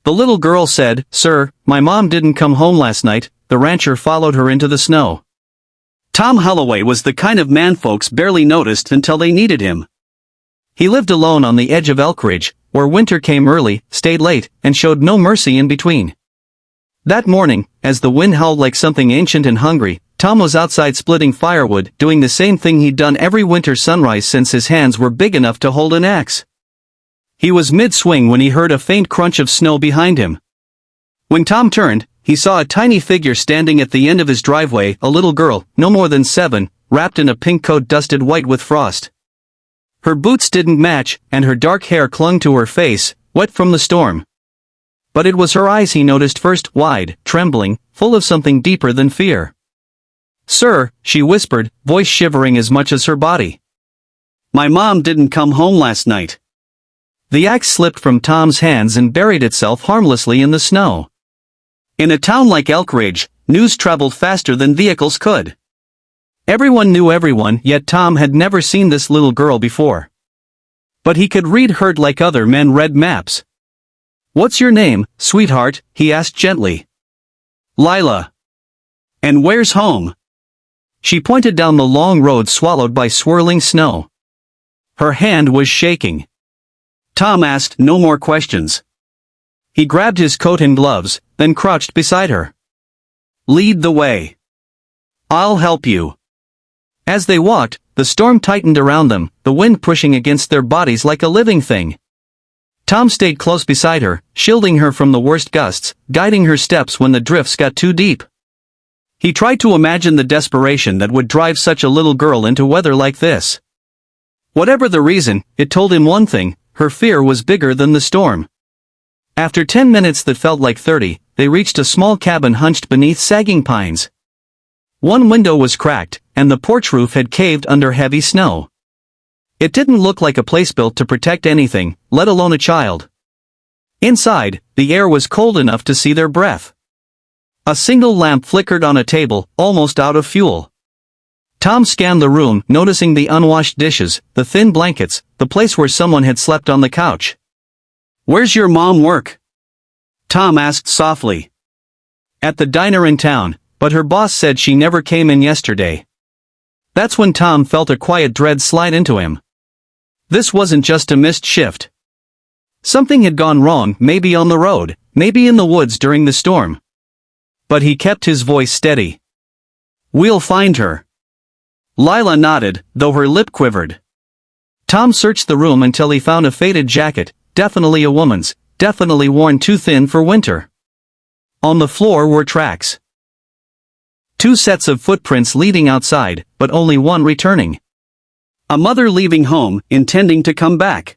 The little girl said, "Sir, my mom didn't come home last night." The rancher followed her into the snow. Tom Holloway was the kind of man folks barely noticed until they needed him. He lived alone on the edge of Elk Ridge, where winter came early, stayed late, and showed no mercy in between. That morning, as the wind howled like something ancient and hungry, Tom was outside splitting firewood, doing the same thing he'd done every winter sunrise since his hands were big enough to hold an axe. He was mid-swing when he heard a faint crunch of snow behind him. When Tom turned, he saw a tiny figure standing at the end of his driveway, a little girl, no more than 7, wrapped in a pink coat dusted white with frost. Her boots didn't match, and her dark hair clung to her face, wet from the storm. But it was her eyes he noticed first, wide, trembling, full of something deeper than fear. "Sir," she whispered, voice shivering as much as her body. "My mom didn't come home last night." The axe slipped from Tom's hands and buried itself harmlessly in the snow. In a town like Elk Ridge, news traveled faster than vehicles could. Everyone knew everyone, yet Tom had never seen this little girl before. But he could read her like other men read maps. "What's your name, sweetheart?" he asked gently. "Lila." "And where's home?" She pointed down the long road swallowed by swirling snow. Her hand was shaking. Tom asked no more questions. He grabbed his coat and gloves, then crouched beside her. "Lead the way. I'll help you." As they walked, the storm tightened around them, the wind pushing against their bodies like a living thing. Tom stayed close beside her, shielding her from the worst gusts, guiding her steps when the drifts got too deep. He tried to imagine the desperation that would drive such a little girl into weather like this. Whatever the reason, it told him one thing: her fear was bigger than the storm. After 10 minutes that felt like 30, they reached a small cabin hunched beneath sagging pines. One window was cracked, and the porch roof had caved under heavy snow. It didn't look like a place built to protect anything, let alone a child. Inside, the air was cold enough to see their breath. A single lamp flickered on a table, almost out of fuel. Tom scanned the room, noticing the unwashed dishes, the thin blankets, the place where someone had slept on the couch. "Where's your mom work?" Tom asked softly. "At the diner in town, but her boss said she never came in yesterday." That's when Tom felt a quiet dread slide into him. This wasn't just a missed shift. Something had gone wrong, maybe on the road, maybe in the woods during the storm. But he kept his voice steady. "We'll find her." Lila nodded, though her lip quivered. Tom searched the room until he found a faded jacket, definitely a woman's, definitely worn too thin for winter. On the floor were tracks. 2 sets of footprints leading outside, but only one returning. A mother leaving home, intending to come back.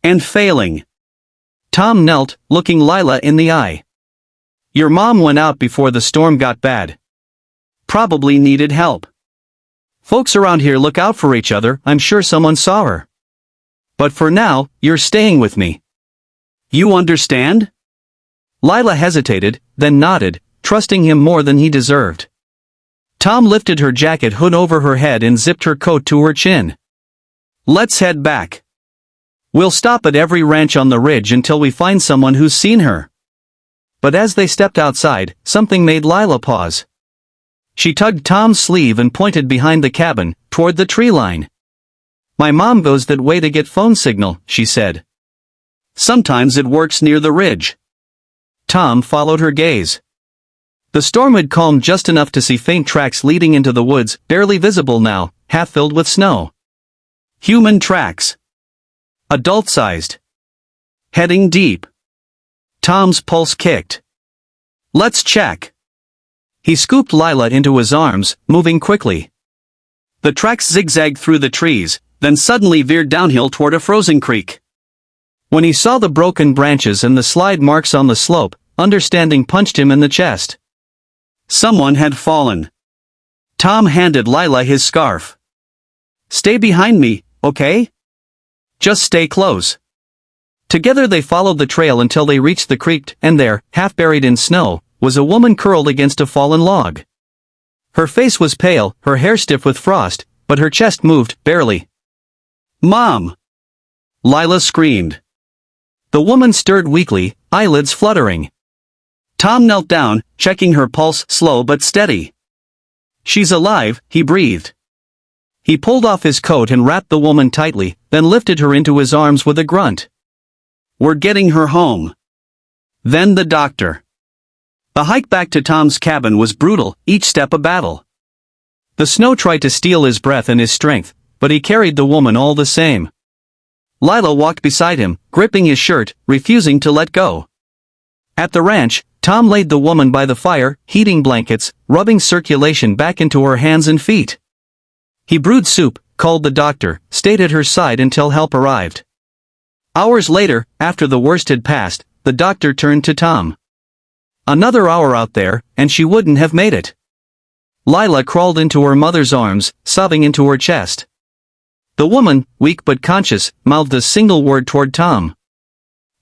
And failing. Tom knelt, looking Lila in the eye. "Your mom went out before the storm got bad. Probably needed help. Folks around here look out for each other, I'm sure someone saw her. But for now, you're staying with me. You understand?" Lila hesitated, then nodded, trusting him more than he deserved. Tom lifted her jacket hood over her head and zipped her coat to her chin. "Let's head back. We'll stop at every ranch on the ridge until we find someone who's seen her." But as they stepped outside, something made Lila pause. She tugged Tom's sleeve and pointed behind the cabin, toward the tree line. "My mom goes that way to get phone signal," she said. "Sometimes it works near the ridge." Tom followed her gaze. The storm had calmed just enough to see faint tracks leading into the woods, barely visible now, half filled with snow. Human tracks. Adult-sized. Heading deep. Tom's pulse kicked. "Let's check." He scooped Lila into his arms, moving quickly. The tracks zigzagged through the trees, then suddenly veered downhill toward a frozen creek. When he saw the broken branches and the slide marks on the slope, understanding punched him in the chest. Someone had fallen. Tom handed Lila his scarf. "Stay behind me, okay? Just stay close." Together they followed the trail until they reached the creek, and there, half buried in snow, was a woman curled against a fallen log. Her face was pale, her hair stiff with frost, but her chest moved, barely. "Mom!" Lila screamed. The woman stirred weakly, eyelids fluttering. Tom knelt down, checking her pulse, slow but steady. "She's alive," he breathed. He pulled off his coat and wrapped the woman tightly, then lifted her into his arms with a grunt. "We're getting her home." Then the doctor. The hike back to Tom's cabin was brutal, each step a battle. The snow tried to steal his breath and his strength, but he carried the woman all the same. Lila walked beside him, gripping his shirt, refusing to let go. At the ranch, Tom laid the woman by the fire, heating blankets, rubbing circulation back into her hands and feet. He brewed soup, called the doctor, stayed at her side until help arrived. Hours later, after the worst had passed, the doctor turned to Tom. "Another hour out there, and she wouldn't have made it." Lila crawled into her mother's arms, sobbing into her chest. The woman, weak but conscious, mouthed a single word toward Tom.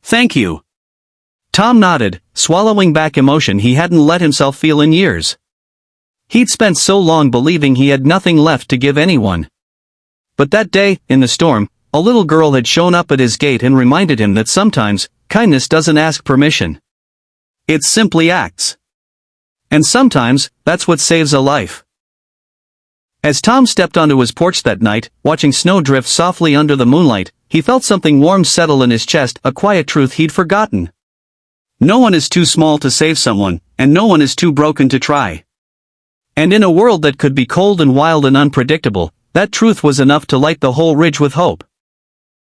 "Thank you." Tom nodded, swallowing back emotion he hadn't let himself feel in years. He'd spent so long believing he had nothing left to give anyone. But that day, in the storm, a little girl had shown up at his gate and reminded him that sometimes, kindness doesn't ask permission. It simply acts. And sometimes, that's what saves a life. As Tom stepped onto his porch that night, watching snow drift softly under the moonlight, he felt something warm settle in his chest, a quiet truth he'd forgotten. No one is too small to save someone, and no one is too broken to try. And in a world that could be cold and wild and unpredictable, that truth was enough to light the whole ridge with hope.